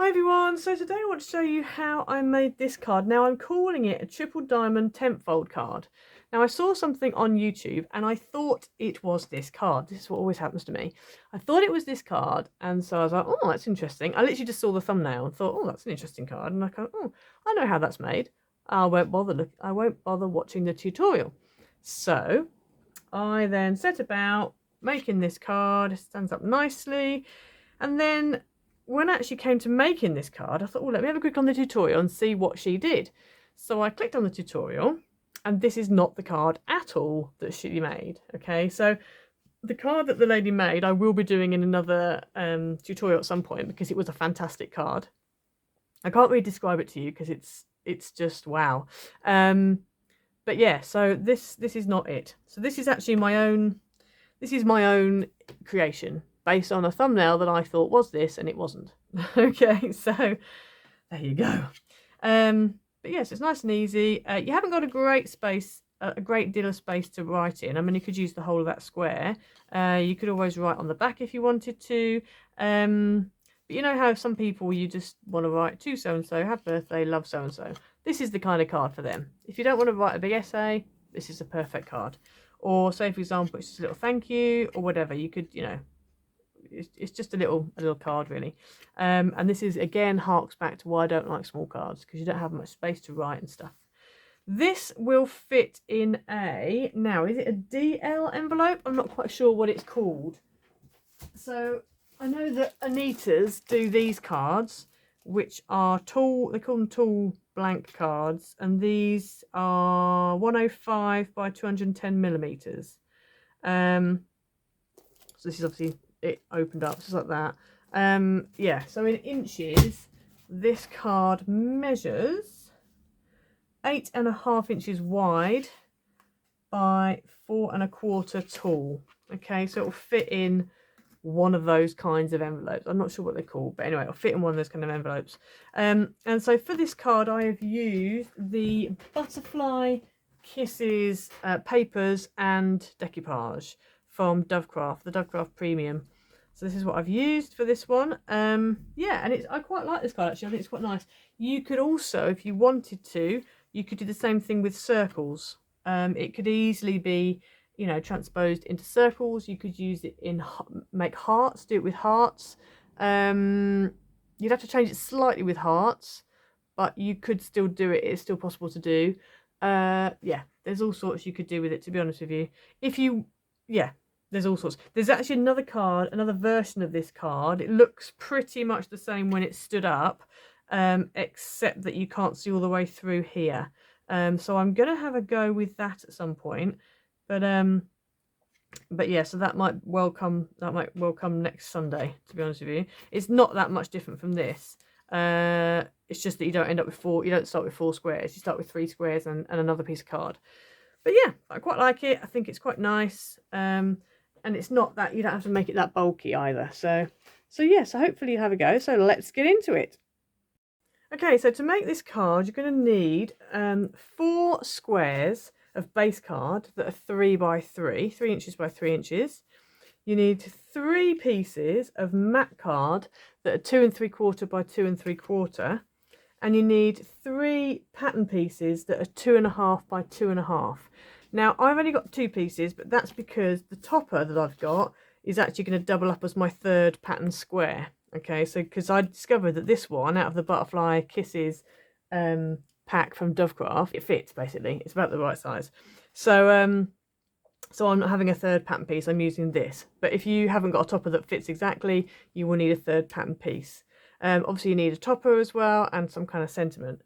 Hi everyone, so today I want to show you how I made this card. Now I'm calling it a triple diamond 10th fold card. Now I saw something on YouTube and I thought it was this card. This is what always happens to me. I thought it was this card and so I was like, oh, that's interesting. I literally just saw the thumbnail and thought, oh, that's an interesting card. And I go, oh, I know how that's made. I won't bother watching the tutorial. So I then set about making this card. It stands up nicely. And then when I actually came to making this card, I thought, oh, let me have a quick on the tutorial and see what she did. So I clicked on the tutorial, and this is not the card at all that she made. Okay, so the card that the lady made, I will be doing in another tutorial at some point because it was a fantastic card. I can't really describe it to you because it's just wow. But yeah, so this is not it. So this is actually my own. This is my own creation, based on a thumbnail that I thought was this and it wasn't. Okay, so there you go. But yes, it's nice and easy. You haven't got a great deal of space to write in. I mean, you could use the whole of that square. You could always write on the back if you wanted to. But you know how some people, you just want to write to so-and-so, have birthday, love so-and-so. This is the kind of card for them. If you don't want to write a big essay, this is a perfect card. Or say, for example, it's just a little thank you or whatever. You could, you know, it's just a little card really. And this is again harks back to why I don't like small cards, because you don't have much space to write and stuff. This will fit in a, now is it a DL envelope? I'm not quite sure what it's called. So I know that Anita's do these cards, which are tall, they call them tall blank cards, and these are 105 by 210 millimeters. So this is obviously it opened up just like that. Yeah, so in inches, this card measures 8.5 inches wide by 4.25 tall. Okay, so it will fit in one of those kinds of envelopes. I'm not sure what they're called, but anyway, it'll fit in one of those kind of envelopes. And so for this card, I have used the Butterfly Kisses papers and decoupage from Dovecraft, the Dovecraft Premium. So this is what I've used for this one. Yeah, and I quite like this card actually. I think it's quite nice. You could also, if you wanted to, you could do the same thing with circles. It could easily be, you know, transposed into circles. You could use it in make hearts, do it with hearts. You'd have to change it slightly with hearts, but you could still do it. It's still possible to do. Yeah, there's all sorts you could do with it, to be honest with you. If you, yeah, there's all sorts. There's actually another card, another version of this card. It looks pretty much the same when it's stood up, except that you can't see all the way through here. So I'm gonna have a go with that at some point. But yeah, so that might well come next Sunday, to be honest with you. It's not that much different from this. It's just that you don't end up with you don't start with 4 squares, you start with 3 squares and another piece of card. But yeah, I quite like it. I think it's quite nice. And it's not that, you don't have to make it that bulky either. So yeah, so hopefully you have a go. So let's get into it. Okay, so to make this card, you're going to need 4 squares of base card that are 3 by 3 inches by 3 inches. You need 3 pieces of mat card that are 2 3/4 by 2 3/4, and you need 3 pattern pieces that are 2.5 by 2.5. Now I've only got 2 pieces, but that's because the topper that I've got is actually going to double up as my 3rd pattern square. Okay, so because I discovered that this one out of the Butterfly Kisses pack from Dovecraft, it fits basically. It's about the right size. So so I'm not having a 3rd pattern piece. I'm using this. But if you haven't got a topper that fits exactly, you will need a 3rd pattern piece. Obviously you need a topper as well and some kind of sentiment.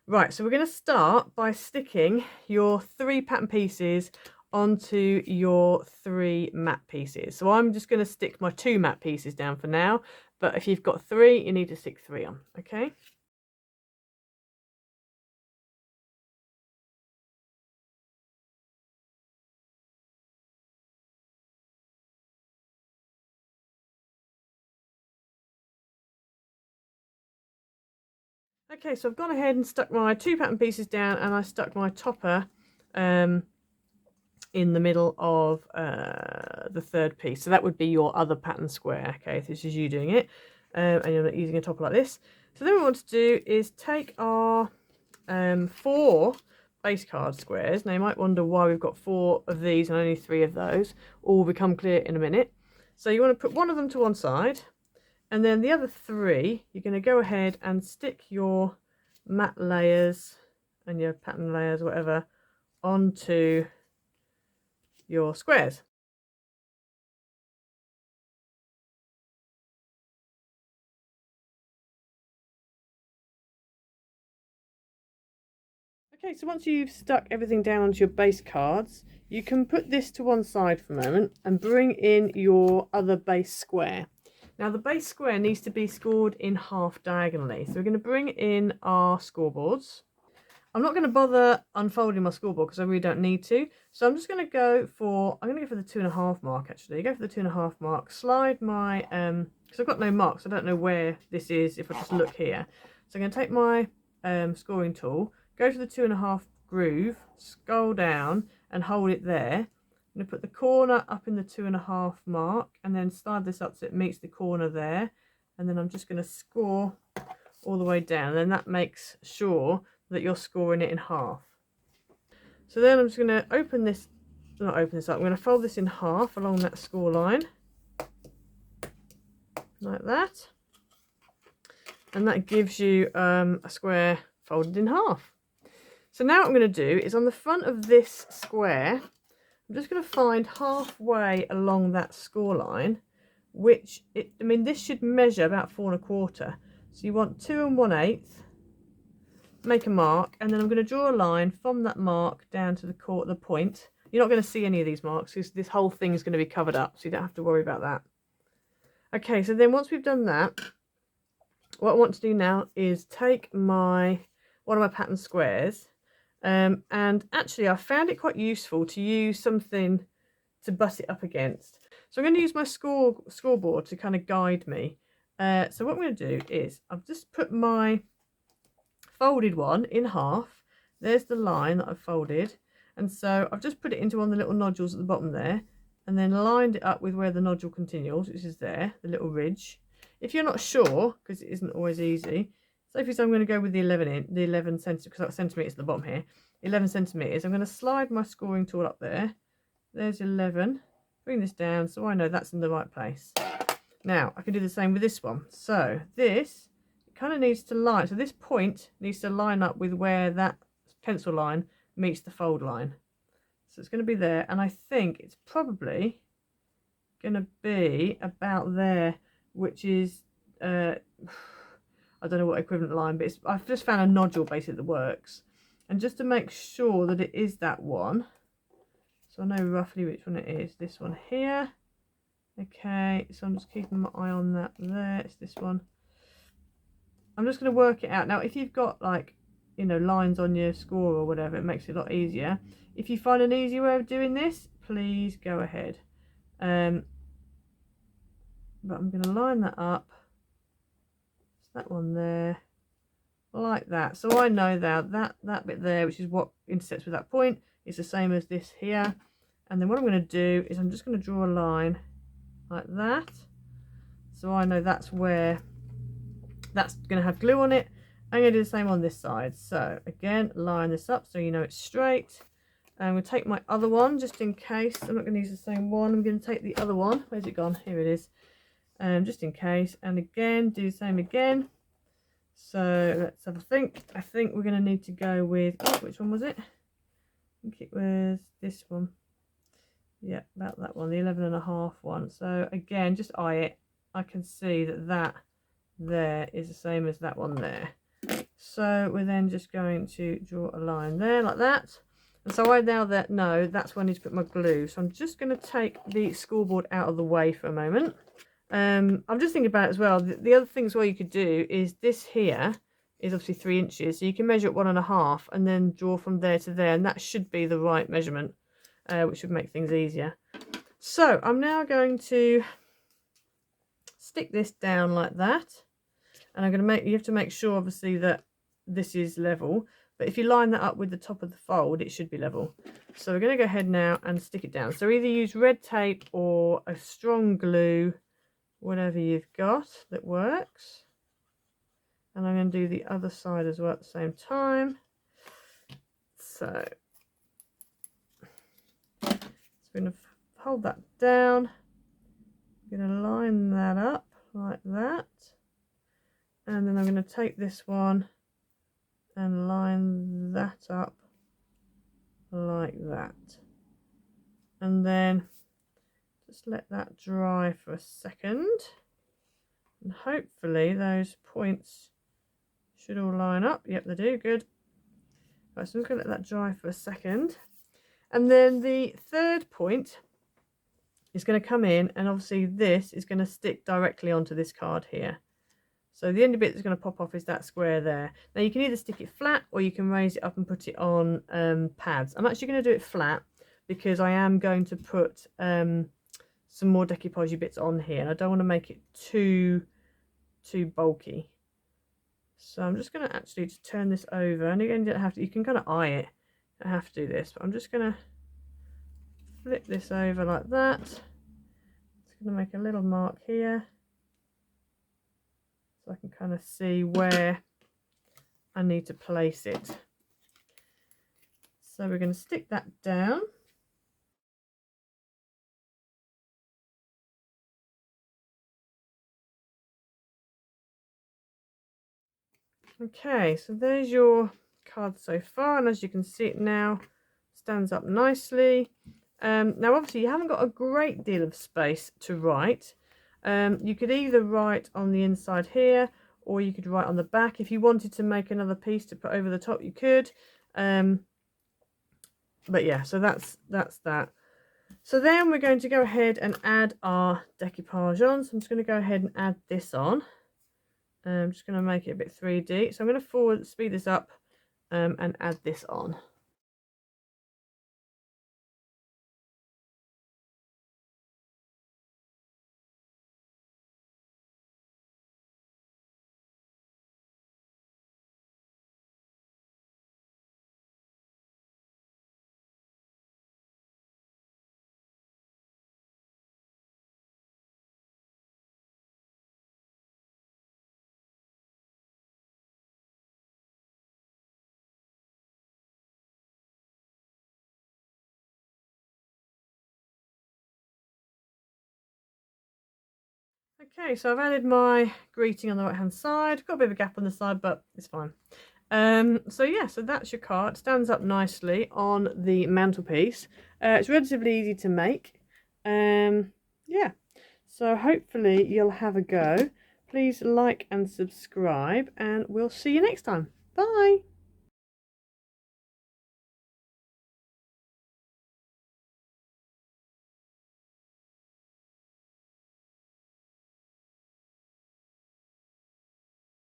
Right, so we're going to start by sticking your 3 pattern pieces onto your 3 matte pieces. So I'm just going to stick my 2 matte pieces down for now, but if you've got 3, you need to stick 3 on, okay? Okay, so I've gone ahead and stuck my 2 pattern pieces down, and I stuck my topper in the middle of the 3rd piece. So that would be your other pattern square, okay, if this is you doing it, and you're not using a topper like this. So then what we want to do is take our 4 base card squares. Now you might wonder why we've got 4 of these and only 3 of those. All will become clear in a minute. So you want to put one of them to one side, and then the other 3 you're going to go ahead and stick your matte layers and your pattern layers, whatever, onto your squares. Okay, so once you've stuck everything down onto your base cards, you can put this to one side for a moment and bring in your other base square. Now the base square needs to be scored in half diagonally. So we're going to bring in our scoreboards. I'm not going to bother unfolding my scoreboard because I really don't need to. So I'm just going to go for, I'm going to go for the 2.5 mark actually. Go for the 2.5 mark, slide my, because I've got no marks, I don't know where this is if I just look here. So I'm going to take my scoring tool, go to the 2.5 groove, scroll down and hold it there. I'm going to put the corner up in the 2.5 mark and then slide this up so it meets the corner there. And then I'm just going to score all the way down. And then that makes sure that you're scoring it in half. So then I'm just going to open this, not open this up, I'm going to fold this in half along that score line. Like that. And that gives you a square folded in half. So now what I'm going to do is on the front of this square, I'm just going to find halfway along that score line, which, this should measure about 4 1/4. So you want 2 1/8, make a mark, and then I'm going to draw a line from that mark down to the point. You're not going to see any of these marks because this whole thing is going to be covered up, so you don't have to worry about that. Okay, so then once we've done that, what I want to do now is take one of my pattern squares, and actually I found it quite useful to use something to butt it up against. So I'm going to use my scoreboard to kind of guide me. So what I'm going to do is I've just put my folded one in half. There's the line that I've folded, and so I've just put it into one of the little nodules at the bottom there, and then lined it up with where the nodule continues, which is there, the little ridge. If you're not sure, because it isn't always easy, so if I'm going to go with the 11 centimeters, because that's centimeters at the bottom here, 11 centimeters. I'm going to slide my scoring tool up there. There's 11. Bring this down so I know that's in the right place. Now I can do the same with this one. So this kind of needs to line. So this point needs to line up with where that pencil line meets the fold line. So it's going to be there, and I think it's probably going to be about there, which is I don't know what equivalent line, but I've just found a nodule basically that works. And just to make sure that it is that one, so I know roughly which one it is. This one here. Okay, so I'm just keeping my eye on that there. It's this one. I'm just going to work it out. Now, if you've got lines on your score or whatever, it makes it a lot easier. If you find an easy way of doing this, please go ahead. But I'm going to line that up. It's that one there. Like that. So I know that bit there, which is what intersects with that point, is the same as this here. And then what I'm going to do is I'm just going to draw a line like that. So I know that's where that's going to have glue on it. I'm going to do the same on this side. So again, line this up so you know it's straight. And I'm going to take my other one just in case. I'm not going to use the same one. I'm going to take the other one. Where's it gone? Here it is. Just in case. And again, do the same again. So let's have a think. I think we're going to need to go with, which one was it? I think it was this one. Yeah, about that one, the 11.5 one. So again, just eye it. I can see that there is the same as that one there. So we're then just going to draw a line there like that. And so I now know that's where I need to put my glue. So I'm just going to take the scoreboard out of the way for a moment. I'm just thinking about it as well. The other thing as well you could do is this here is obviously 3 inches. So you can measure at 1.5 and then draw from there to there. And that should be the right measurement, which should make things easier. So I'm now going to stick this down like that. And I'm going to you have to make sure obviously that this is level. But if you line that up with the top of the fold, it should be level. So we're going to go ahead now and stick it down. So either use red tape or a strong glue, whatever you've got that works. And I'm going to do the other side as well at the same time. So I'm going to hold that down. I'm going to line that up like that. And then I'm going to take this one and line that up like that. And then just let that dry for a second. And hopefully those points should all line up. Yep, they do. Good. Right, so I'm just going to let that dry for a second. And then the third point is going to come in, and obviously this is going to stick directly onto this card here. So the only bit that's going to pop off is that square there. Now you can either stick it flat or you can raise it up and put it on pads. I'm actually going to do it flat because I am going to put some more decoupage bits on here, and I don't want to make it too bulky. So I'm just going to actually just turn this over, and again, you don't have to. You can kind of eye it. I have to do this, but I'm just going to flip this over like that. Just going to make a little mark here, so I can kind of see where I need to place it. So we're going to stick that down. Okay, so there's your card so far, and as you can see it now, stands up nicely. Now obviously you haven't got a great deal of space to write. You could either write on the inside here, or you could write on the back. If you wanted to make another piece to put over the top, you could. But yeah, so that's that. So then we're going to go ahead and add our decoupage on. So I'm just going to go ahead and add this on. I'm just going to make it a bit 3D. So I'm going to speed this up and add this on. Okay, so I've added my greeting on the right hand side. Got a bit of a gap on the side, but it's fine. So yeah, so that's your card. Stands up nicely on the mantelpiece. It's relatively easy to make. Yeah, so hopefully you'll have a go. Please like and subscribe, and we'll see you next time. Bye.